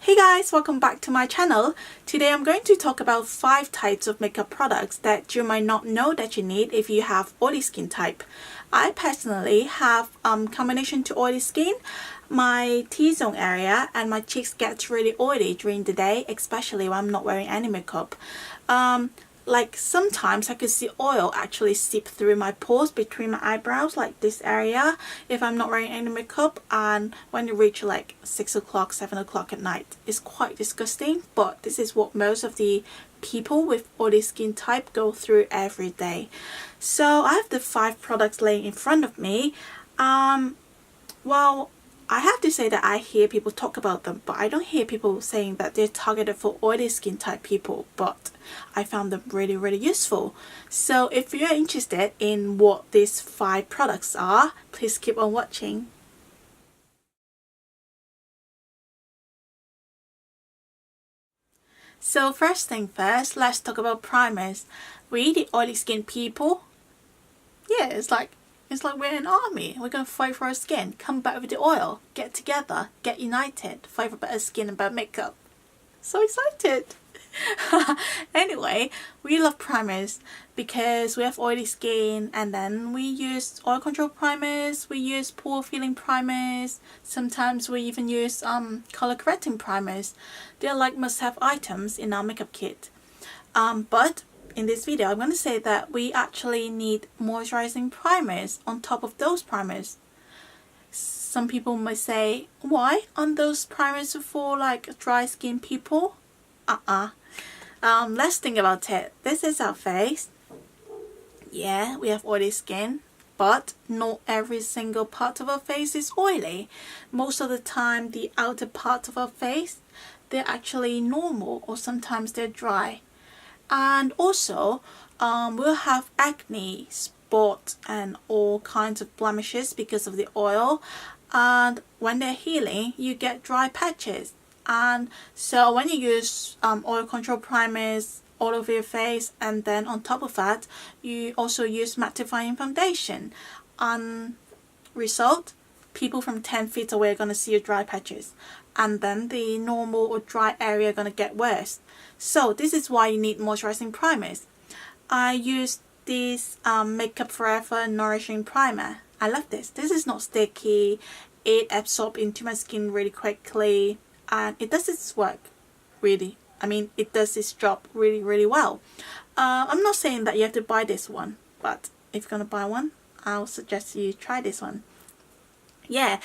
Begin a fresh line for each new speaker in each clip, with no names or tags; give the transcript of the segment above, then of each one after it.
Hey guys, welcome back to my channel. Today I'm going to talk about 5 types of makeup products that you might not know that you need if you have oily skin type. I personally have combination to oily skin. My T-zone area and my cheeks gets really oily during the day, especially when I'm not wearing any makeup. Like sometimes I could see oil actually seep through my pores between my eyebrows, like this area, if I'm not wearing any makeup. And when you reach like 6 o'clock, 7 o'clock at night, it's quite disgusting. But this is what most of the people with oily skin type go through every day. So I have the 5 products laying in front of me. Well, I have to say that I hear people talk about them, but I don't hear people saying that they're targeted for oily skin type people, but I found them really useful. So if you're interested in what these 5 products are, please keep on watching. So first thing first, let's talk about primers. We, the oily skin people, yeah, it's like we're an army. We're going to fight for our skin, come back with the oil, get together, get united, fight for better skin and better makeup. So excited! Anyway, we love primers because we have oily skin, and then we use oil control primers, we use pore filling primers, sometimes we even use color correcting primers. They're like must-have items in our makeup kit. But in this video I'm going to say that we actually need moisturizing primers on top of those primers. Some people might say, why aren't those primers for like dry skin people? Let's think about it. This is our face. Yeah, we have oily skin, but not every single part of our face is oily. Most of the time the outer part of our face, they're actually normal, or sometimes they're dry. And also we'll have acne, spots and all kinds of blemishes because of the oil, and when they're healing you get dry patches. And so when you use oil control primers all over your face, and then on top of that you also use mattifying foundation, result, people from 10 feet away are going to see your dry patches, and then the normal or dry area are going to get worse. So this is why you need moisturizing primers. I use this Makeup Forever Nourishing Primer. I love this. This is not sticky. It absorbs into my skin really quickly, and it does its work really. I mean, it does its job really well. I'm not saying that you have to buy this one, but if you're gonna buy one, I'll suggest you try this one. Yeah,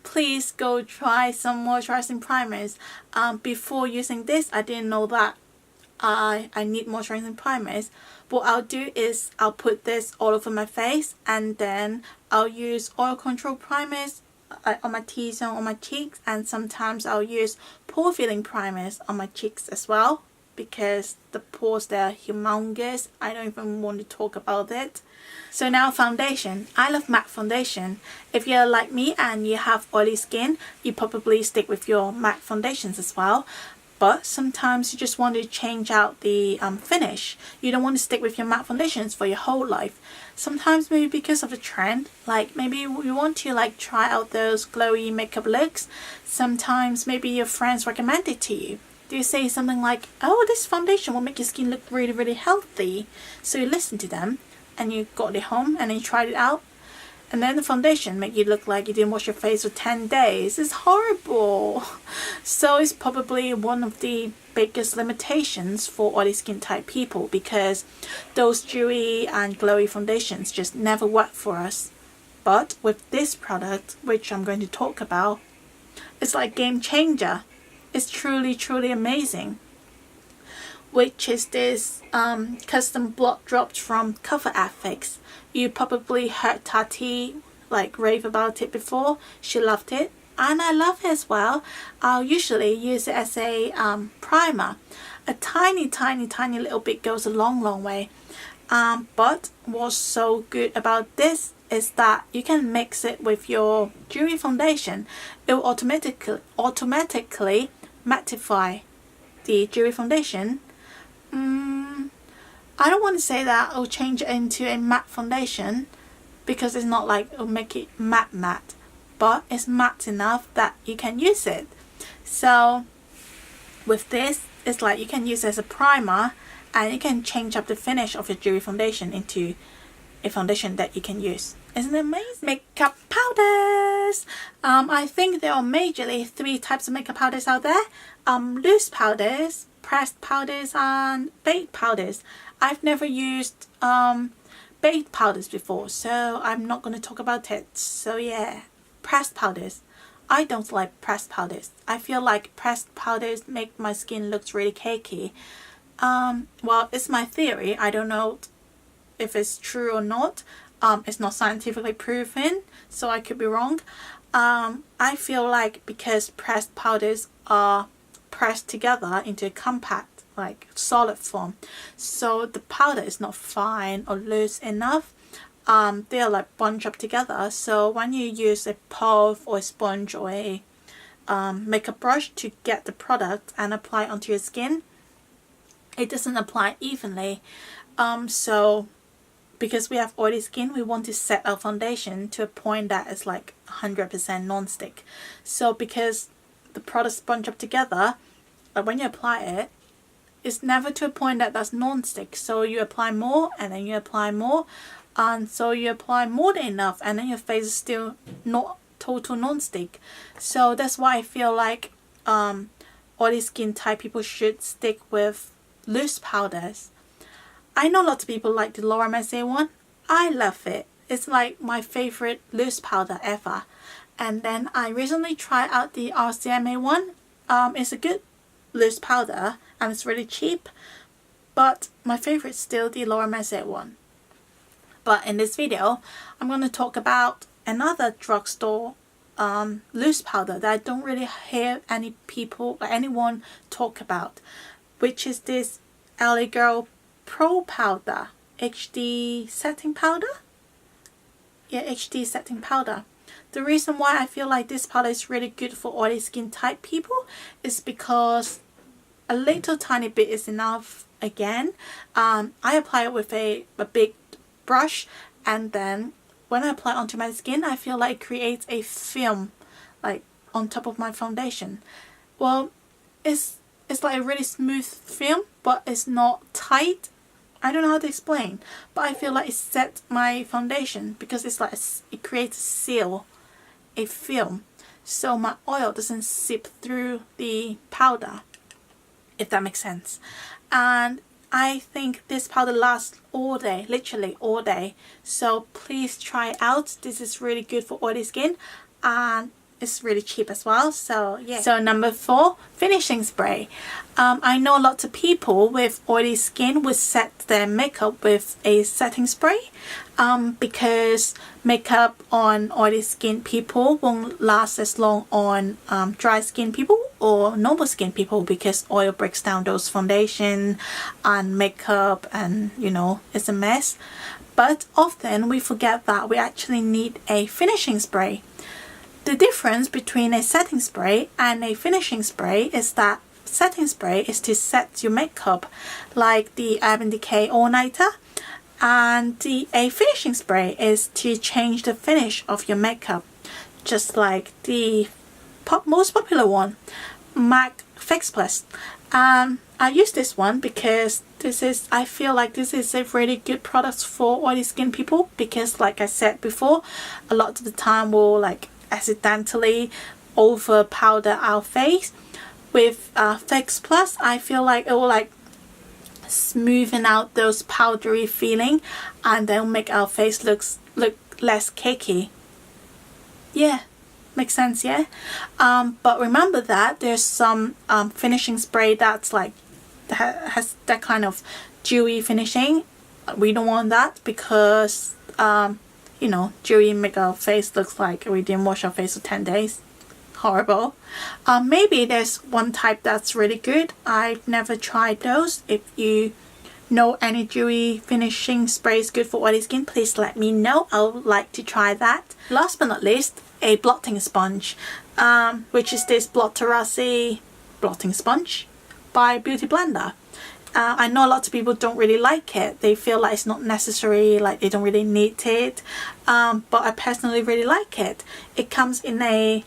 please go try some moisturizing primers. Before using this, I didn't know that I need moisturizing primers. What I'll do is I'll put this all over my face, and then I'll use oil control primers on my T-zone, on my cheeks, and sometimes I'll use pore filling primers on my cheeks as well, because the pores there are humongous. I don't even want to talk about it. So now foundation. I love matte foundation. If you're like me and you have oily skin, you probably stick with your matte foundations as well. But sometimes you just want to change out the finish. You don't want to stick with your matte foundations for your whole life. Sometimes maybe because of the trend, like maybe you want to like try out those glowy makeup looks. Sometimes maybe your friends recommend it to you. They say something like, oh, this foundation will make your skin look really healthy. So you listen to them and you got it home and then you tried it out, and then the foundation make you look like you didn't wash your face for 10 days. It's horrible. So it's probably one of the biggest limitations for oily skin type people, because those dewy and glowy foundations just never work for us. But with this product, which I'm going to talk about, it's like game changer. It's truly amazing. Which is this custom blot drops from Cover FX. You probably heard Tati like rave about it before. She loved it, and I love it as well. I'll usually use it as a primer. A tiny little bit goes a long way. But what's so good about this is that you can mix it with your dewy foundation. It will automatically mattify the dewy foundation. I don't want to say that it'll change it into a matte foundation, because it's not like it'll make it matte, but it's matte enough that you can use it. So with this, it's like you can use it as a primer, and you can change up the finish of your dewy foundation into a foundation that you can use. Isn't it amazing? Makeup powders. I think there are majorly 3 types of makeup powders out there. Loose powders, pressed powders, and baked powders. I've never used baked powders before, so I'm not going to talk about it. So yeah, pressed powders. I don't like pressed powders. I feel like pressed powders make my skin look really cakey. Well, it's my theory. I don't know if it's true or not. It's not scientifically proven, so I could be wrong. I feel like because pressed powders are pressed together into a compact, like solid form, so the powder is not fine or loose enough. They are like bunched up together, so when you use a puff or a sponge or a makeup brush to get the product and apply onto your skin, it doesn't apply evenly. So because we have oily skin, we want to set our foundation to a point that is like 100% non-stick. So because the products bunch up together, when you apply it, it's never to a point that that's non-stick. So you apply more, and then you apply more, and so you apply more than enough, and then your face is still not total non-stick. So that's why I feel like oily skin type people should stick with loose powders. I know lots of people like the Laura Mercier one. I love it. It's like my favorite loose powder ever. And then I recently tried out the RCMA one. It's a good loose powder and it's really cheap. But my favorite is still the Laura Mercier one. But in this video, I'm going to talk about another drugstore loose powder that I don't really hear anyone talk about, which is this LA Girl Pro Powder HD setting powder. Yeah, HD setting powder. The reason why I feel like this powder is really good for oily skin type people is because a little tiny bit is enough. Again, I apply it with a big brush, and then when I apply it onto my skin, I feel like it creates a film like on top of my foundation. Well, it's like a really smooth film, but it's not tight. I don't know how to explain, but I feel like it sets my foundation because it's like it creates a seal, a film, so my oil doesn't seep through the powder, if that makes sense. And I think this powder lasts all day, literally all day. So please try it out. This is really good for oily skin, and it's really cheap as well. So yeah. So number 4, finishing spray. I know lots of people with oily skin would set their makeup with a setting spray, because makeup on oily skin people won't last as long on dry skin people or normal skin people, because oil breaks down those foundation and makeup, and you know, it's a mess. But often we forget that we actually need a finishing spray. The difference between a setting spray and a finishing spray is that setting spray is to set your makeup, like the Urban Decay All Nighter, and a finishing spray is to change the finish of your makeup, just like the most popular one, MAC Fix Plus. I use this one because I feel like this is a really good product for oily skin people, because like I said before, a lot of the time we'll like accidentally over powder our face. With Fix Plus, I feel like it will like smoothen out those powdery feeling, and they'll make our face look less cakey. Yeah, makes sense, yeah. But remember that there's some finishing spray that's like has that kind of dewy finishing. We don't want that, because you know, dewy make our face looks like we didn't wash our face for 10 days. Horrible. Maybe there's one type that's really good. I've never tried those. If you know any dewy finishing sprays good for oily skin, please let me know. I would like to try that. Last but not least, a blotting sponge, which is this Blotterassi blotting sponge by Beauty Blender. I know lots of people don't really like it. They feel like it's not necessary, like they don't really need it. But I personally really like it. It comes in a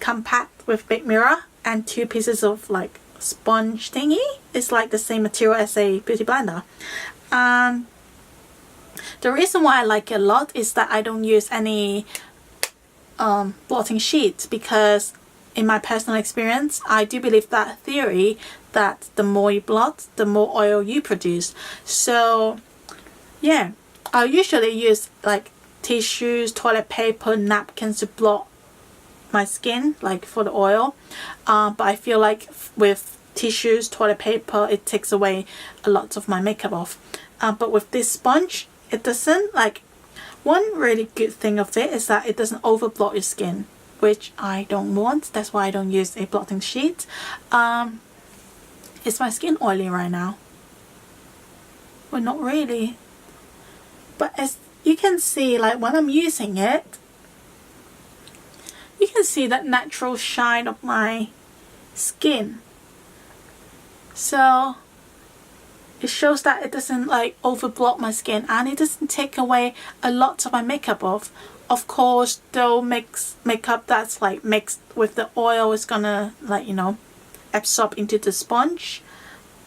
compact with big mirror, and 2 pieces of like sponge thingy. It's like the same material as a beauty blender. The reason why I like it a lot is that I don't use any blotting sheets, because in my personal experience I do believe that theory that the more you blot, the more oil you produce. So yeah, I usually use like tissues, toilet paper, napkins to blot my skin, like for the oil, but I feel like with tissues, toilet paper, it takes away a lot of my makeup off. But with this sponge, it doesn't. Like, one really good thing of it is that it doesn't over blot your skin, which I don't want. That's why I don't use a blotting sheet. Is my skin oily right now? Well, not really, but as you can see, like when I'm using it, you can see that natural shine of my skin. So it shows that it doesn't like over blot my skin, and it doesn't take away a lot of my makeup off. Of course, though, makeup that's like mixed with the oil is gonna, like, you know, absorb into the sponge.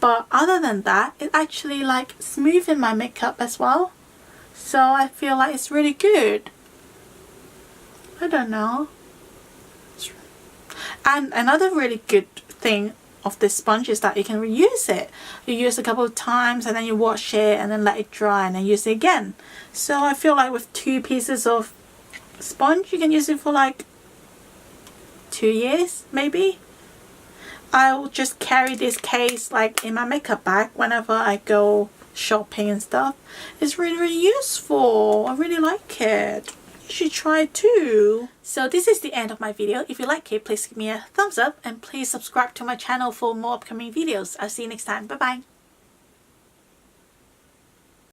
But other than that, it actually like smoothens my makeup as well. So I feel like it's really good. I don't know. And another really good thing of this sponge is that you can reuse it. You use a couple of times and then you wash it and then let it dry and then use it again. So I feel like with 2 pieces of sponge you can use it for like 2 years maybe. I'll just carry this case like in my makeup bag whenever I go shopping and stuff. It's really, really useful. I really like it. You should try it too. So this is the end of my video. If you like it, please give me a thumbs up and please subscribe to my channel for more upcoming videos. I'll see you next time. Bye bye.